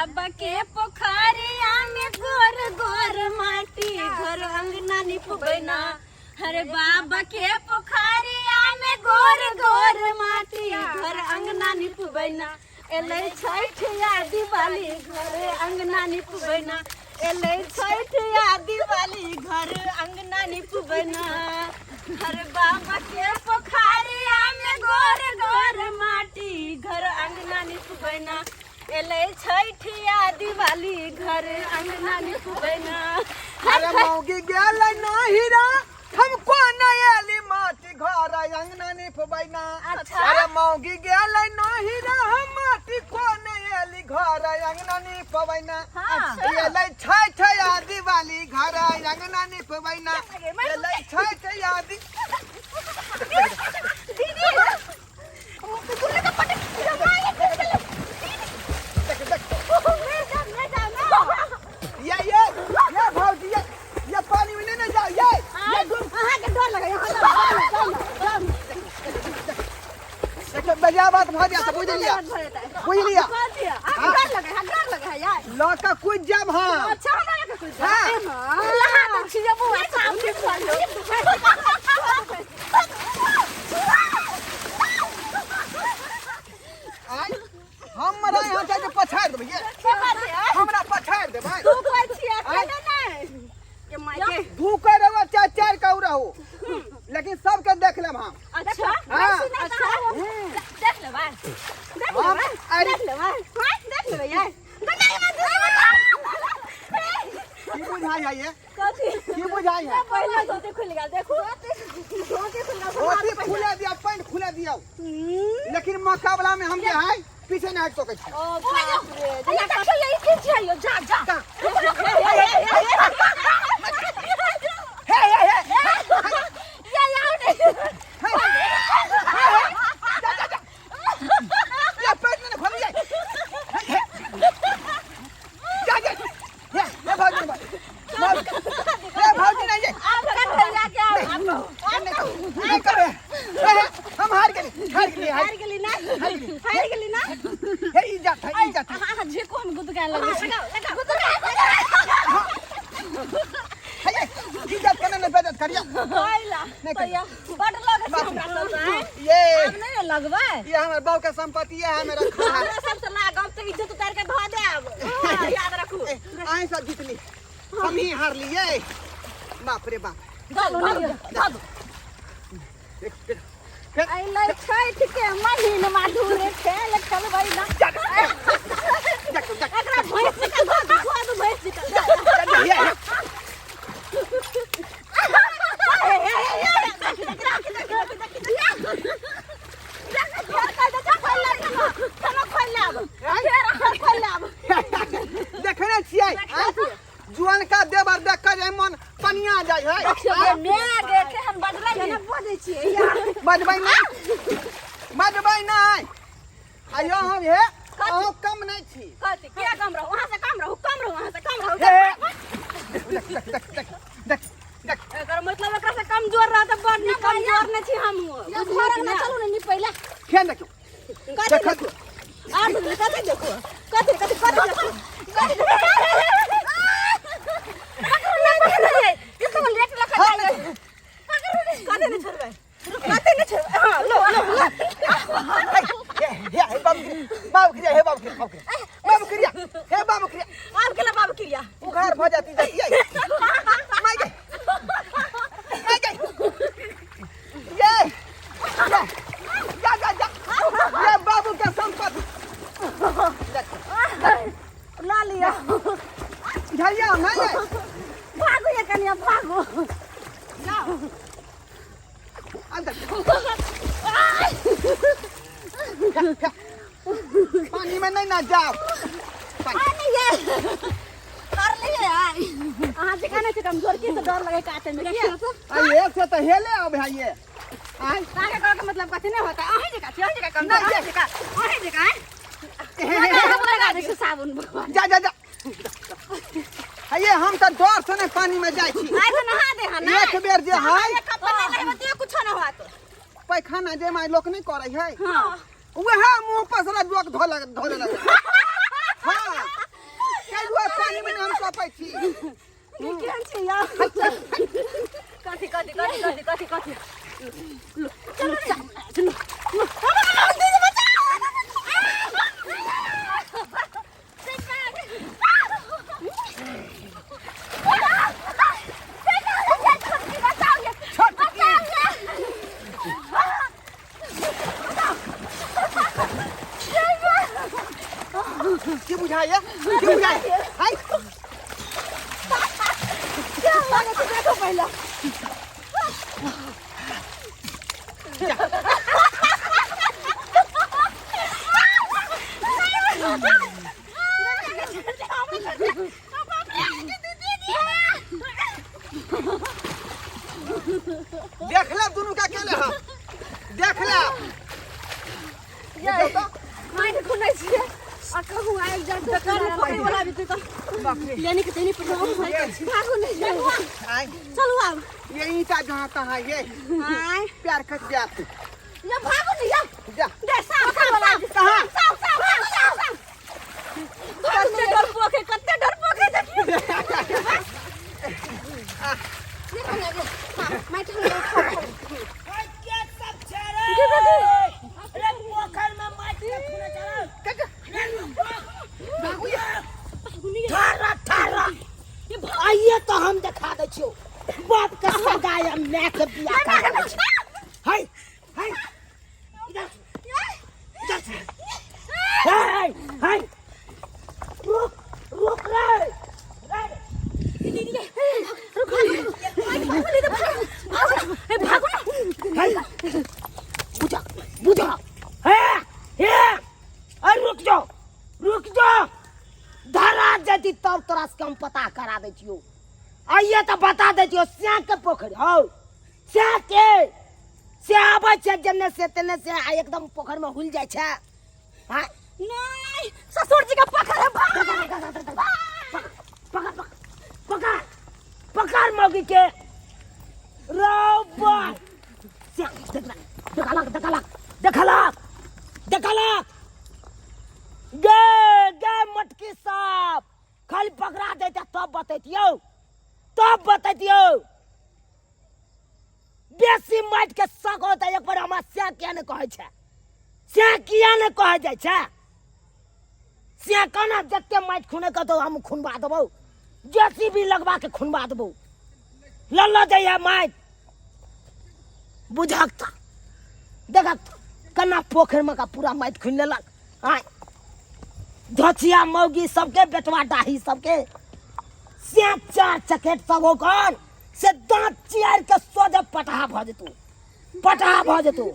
बाबा के पोखरिया में गोर गोर माटी घर अंगना निपबैना। हरे बाबा के पोखरिया में गोर गोर माटी घर अंगना निपबैना। एले छठ या दिवाली घर अंगना निपबैना। एले छठ या दिवाली घर अंगना निपबैना। हरे बाबा के पोखरिया में गोर गोर माटी घर अंगना निपबैना। एले छठ या दिवाली घर अंगना निपबैना। अरे मौगी गेल नहिरा हमको नयली माटी घर अंगना निपबैना। अच्छा। अरे मौगी गेल नहिरा हम माटी को नयली घर अंगना निपबैना। हाँ। एले छठ या दिवाली घर अंगना निपबैना। एले छठ या ये भौजी ये पानी में नहीं जाओ ये के डर लगे देखो बजा बात भा गया बुझ लिया डर लगे यार। लौका कुछ जब हां अच्छा हमरा के कुछ हाँ। लहा तो छी जब वो काम के आई हमरा यहां जाके पछाड़ देबे ये हमरा पछाड़ दे भाई तू कोई छिया केना नहीं के मायके तू कर रहा चार चार कौरा हो लेकिन सबके देख लेब हम। अच्छा हाँ। अच्छा देख ले भाई देख ले भाई देख ले यार की बुझाई है ये कथी की बुझाई है पहले धोती खुल गया देखो धोती खुल गया धोती खुले दिया पैंट खुले दिया लेकिन मुकाबला में हम जे है पीछे नहीं हट सके छी। ओ बाप रे ये देखो यही चीज चाहिए जा जा ये यार ये पैंट में खोल जाए ये भाजी नहीं जाए आप कर जाके नहीं करे हम हार गेली ना हे इज्जत हां जे को हम गुद के लगे इज्जत करने में बेइज्जत करिया आइला भैया बड़ लगे हमरा सब ये अब नहीं लगबे ये हमर बाऊ का संपत्ति है मेरा खाना हमरा सब से लागम तो इज्जत उतार के धो देब याद रखू आई सब जीतली हम ही हार लिए बाप रे बाप दो आइला छठ के महीन माधुरे खेल खेलबै ना एकरा भैंस के धो भैंस के देखने छियै जुआन का देवर देख कर मन पनिया जाय है मैं देखे हम बदलै ना बोलै छियै यार बजबै नहीं आयो हम हे अहो कम नहीं छी कथि क्या कम रहू वहां से कम रहू वहां से कम रहू देख एकर मतलब एकरा से कमजोर रह त बड़ न कमजोर न छी हम घर में चलू न पहले खेल देखो कथि आ कथि देखो बाबू क्रिया उघार भ जाती है माय गई ये ये बाबू का संपत्ति ला लिया झरिया नहीं है भागो ये कन्या भागो जाओ अंदर पानी में नहीं ना जाओ पानी ये कर लिए आहां से कहने से कमजोर की से डर लगे काटे में ये से तो हेले अब है ये आई ताके का मतलब कथि नहीं होता आही जगह कमजोर आही जगह हम लगा दे साबुन जा ये हम तो डर से नहीं पानी में जाई छी आई तो नहा दे हा ना एक बेर जे हाय नहीं बतिया कुछ ना हुआ तो पैखाना जे माय लोक नहीं करे है हां वह मुंह पसरा जोक धोले लगे हां कहै छी केहन छी या कथी कथी कथी कथी कथी कथी चलो चलो दीदी बचाओ के बुझाइए के बुझाइए हाय क्या हुआ तो देखो पहले देख ले दोनों का केले हम देख ले ये माइंड खुनै छिए आ कहूँ आबि जाए तो कान पकड़े वाला भी तो बाप रे लेने के तेनी पर भागो नहीं जाओ हाय चलो अब ये ईटा जहाँ तहाँ ये हाय प्यार खच गया ये भागो नहीं जा जा दे साफ वाला कहाँ साफ कत्ते डरपोक है देखिए मैं चलो के सब छेड़े अरे पोखर में माटी रखने चला थारा ये आइए तो हम दिखा दे छियो बाप का सगाई हम मैं के बियाह कर दे छी हाय हाय इधर इधर हाय हाय रुक रे भागो हाय बुझा बुझा हे रुक जाओ धरा जती तब तोरा से हम पता करा दे छियो आइए तो बता दे छियो स्या के पोखर हौ स्या के से आबै छै जन्ने से तेने से आ एकदम पोखर में हुल जाय छै हां नहीं ससुर जी का पकड़ है पकड़ पकड़ मौगी के रोबा स्या देखला गे मटकी साहब खाली पकड़ा देते तब बतैतियो बेसी माइट के शक होता एक बार हमरा स्या किया ने कहै छै स्या किया ने कहै जाइ छै स्या कहना जते माइट खुने कहतो हम खुनबा देबो जेसीबी लगवा के खुनबा देबो लल्ला दैया माइट बुझक देखक कना पोखर में का पूरा माइट खुन लेलक आय धोचिया मौगी सबके बेटवा डाही सबके से चार चकेट सब ओकर से दांत चियार के सोझे पटहा भ जेतू